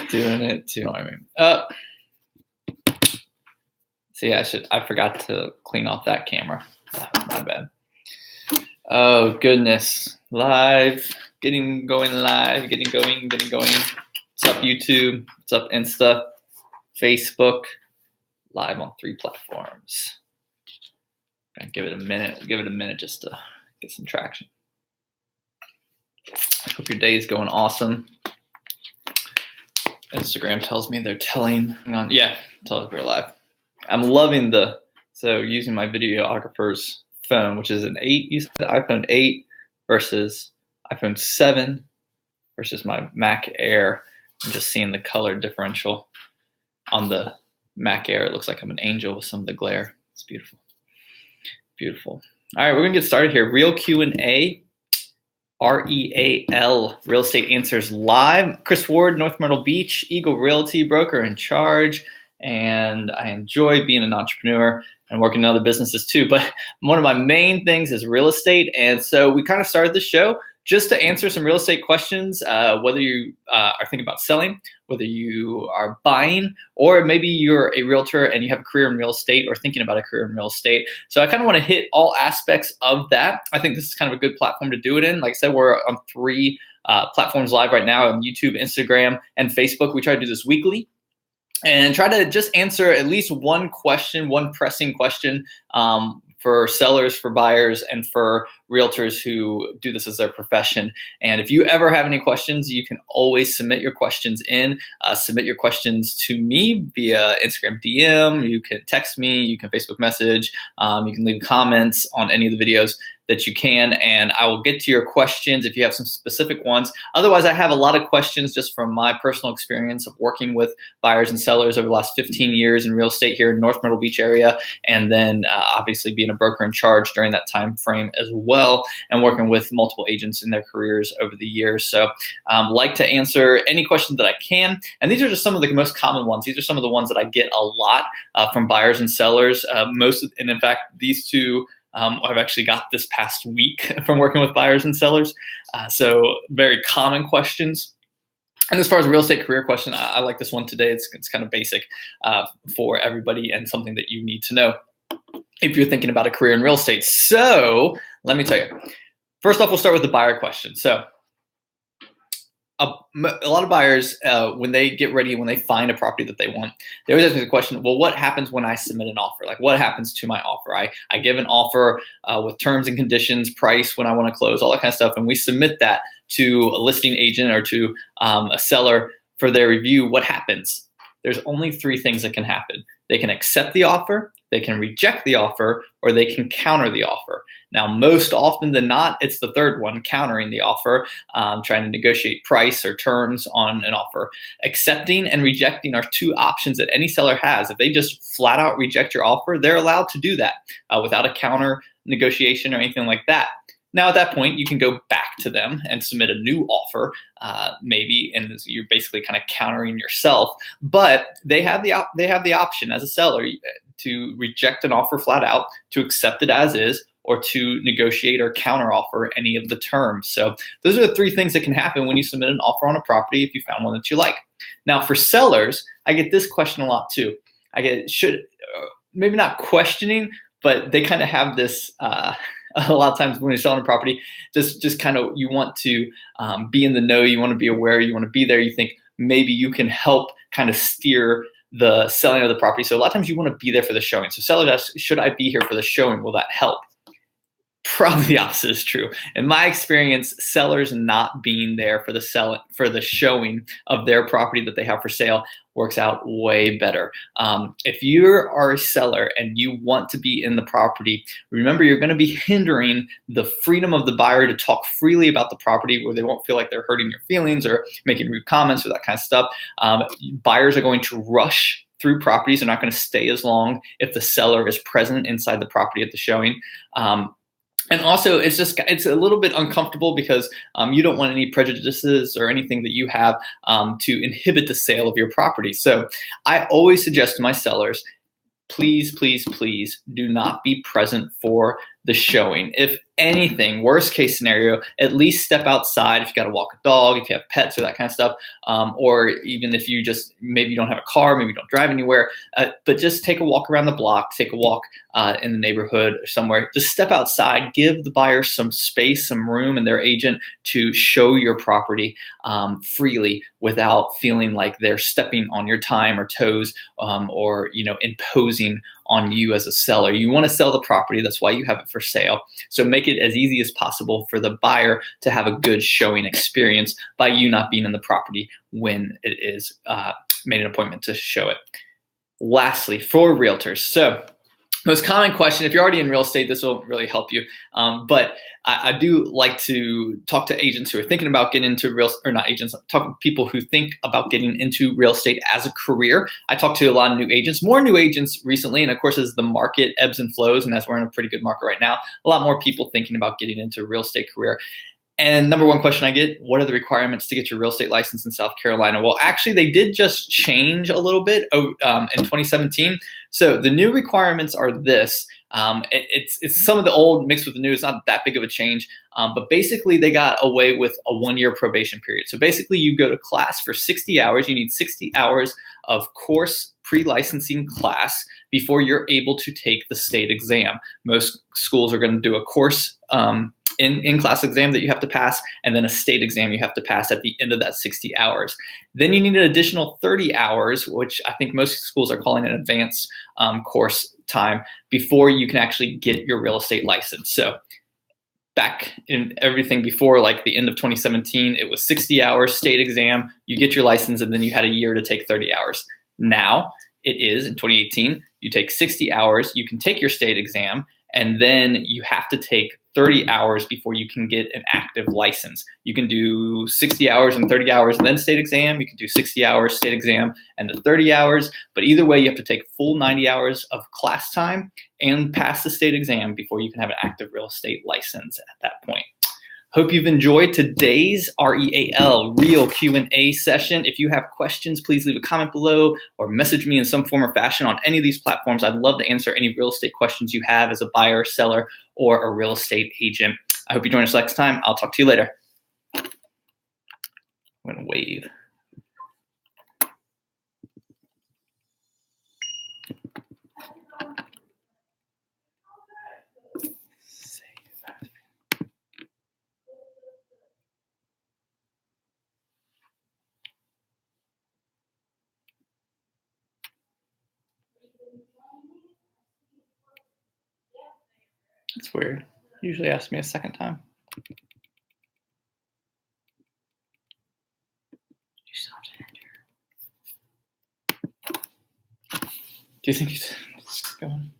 Doing it too. I mean, see, I forgot to clean off that camera. My bad. Oh goodness, live, getting going. What's up, YouTube? What's up, Insta, Facebook? Live on 3 platforms. And give it a minute. Give it a minute just to get some traction. I hope your day is going awesome. Instagram tells me they're telling on. Yeah, tell us we're live. I'm loving so using my videographer's phone, which is an 8. You said iPhone 8 versus iPhone 7 versus my Mac Air. I'm just seeing the color differential on the Mac Air. It looks like I'm an angel with some of the glare. It's beautiful. Beautiful. All right, we're gonna get started here. Real Q&A. R.E.A.L. Real Estate Answers Live. Chris Ward, North Myrtle Beach, Eagle Realty, broker in charge. And I enjoy being an entrepreneur and working in other businesses too. But one of my main things is real estate. And so we kind of started the show just to answer some real estate questions, whether you are thinking about selling, whether you are buying, or maybe you're a realtor and you have a career in real estate or thinking about a career in real estate. So I kind of want to hit all aspects of that. I think this is kind of a good platform to do it in. Like I said, we're on 3 platforms live right now on YouTube, Instagram, and Facebook. We try to do this weekly and try to just answer at least one question, one pressing question for sellers, for buyers, and for realtors who do this as their profession. And if you ever have any questions, you can always submit your questions in. Submit your questions to me via Instagram DM. You can text me. You can Facebook message. You can leave comments on any of the videos that you can, and I will get to your questions if you have some specific ones. Otherwise, I have a lot of questions just from my personal experience of working with buyers and sellers over the last 15 years in real estate here in North Myrtle Beach area, and then obviously being a broker in charge during that time frame as well, and working with multiple agents in their careers over the years. So like to answer any questions that I can, and these are just some of the most common ones. These are some of the ones that I get a lot from buyers and sellers. And in fact, these 2 I've actually got this past week from working with buyers and sellers. So very common questions. And as far as a real estate career question, I like this one today. It's kind of basic for everybody and something that you need to know if you're thinking about a career in real estate. So let me tell you. First off, we'll start with the buyer question. So a lot of buyers, when they get ready, when they find a property that they want, they always ask me the question, well, what happens when I submit an offer? Like, what happens to my offer? I give an offer with terms and conditions, price, when I want to close, all that kind of stuff, and we submit that to a listing agent or to a seller for their review. What happens? There's only 3 things that can happen. They can accept the offer, they can reject the offer, or they can counter the offer. Now, most often than not, it's the third one, countering the offer, trying to negotiate price or terms on an offer. Accepting and rejecting are 2 options that any seller has. If they just flat out reject your offer, they're allowed to do that without a counter negotiation or anything like that. Now, at that point, you can go back to them and submit a new offer, maybe, and you're basically kind of countering yourself. But they have the option as a seller to reject an offer flat out, to accept it as is, or to negotiate or counteroffer any of the terms. So those are the 3 things that can happen when you submit an offer on a property if you found one that you like. Now, for sellers, I get this question a lot too. I get maybe not questioning, but they kind of have this. A lot of times when you're selling a property, just kind of, you want to be in the know, you want to be aware, you want to be there, you think maybe you can help kind of steer the selling of the property. So a lot of times you want to be there for the showing. So sellers ask, should I be here for the showing? Will that help? Probably the opposite is true. In my experience, sellers not being there for the showing of their property that they have for sale works out way better. If you are a seller and you want to be in the property, remember you're going to be hindering the freedom of the buyer to talk freely about the property, where they won't feel like they're hurting your feelings or making rude comments or that kind of stuff. Buyers are going to rush through properties. They're not going to stay as long if the seller is present inside the property at the showing. And also, it's a little bit uncomfortable because you don't want any prejudices or anything that you have to inhibit the sale of your property. So I always suggest to my sellers, please, please, please do not be present for the showing. If anything, worst case scenario, at least step outside if you got to walk a dog, if you have pets or that kind of stuff, or even if you just, maybe you don't have a car, maybe you don't drive anywhere, but just take a walk around the block, take a walk in the neighborhood or somewhere. Just step outside, give the buyer some space, some room, and their agent to show your property freely without feeling like they're stepping on your time or toes, or imposing on you as a seller. You want to sell the property. That's why you have it for sale. So make it as easy as possible for the buyer to have a good showing experience by you not being in the property when it is made an appointment to show it. Lastly, for realtors. So most common question, if you're already in real estate, this will really help you. But I do like to talk to agents who are thinking about getting into talk to people who think about getting into real estate as a career. I talk to a lot of new agents, more new agents recently. And of course, as the market ebbs and flows, and as we're in a pretty good market right now, a lot more people thinking about getting into a real estate career. And number one question I get, what are the requirements to get your real estate license in South Carolina? Well, actually, they did just change a little bit in 2017. So the new requirements are this. It's some of the old mixed with the new. It's not that big of a change. But basically, they got away with a 1-year probation period. So basically, you go to class for 60 hours. You need 60 hours of course pre-licensing class before you're able to take the state exam. Most schools are going to do a course in-class exam that you have to pass, and then a state exam you have to pass at the end of that 60 hours. Then you need an additional 30 hours, which I think most schools are calling an advanced course time, before you can actually get your real estate license. So back in everything before, like the end of 2017, it was 60 hours state exam, you get your license, and then you had a year to take 30 hours. Now it is, in 2018, you take 60 hours, you can take your state exam, and then you have to take 30 hours before you can get an active license. You can do 60 hours and 30 hours and then state exam. You can do 60 hours state exam and then 30 hours. But either way, you have to take full 90 hours of class time and pass the state exam before you can have an active real estate license at that point. Hope you've enjoyed today's R.E.A.L. Real Q&A session. If you have questions, please leave a comment below or message me in some form or fashion on any of these platforms. I'd love to answer any real estate questions you have as a buyer, seller, or a real estate agent. I hope you join us next time. I'll talk to you later. I'm going to wave. It's weird. Usually asks me a second time. Do you think he's going?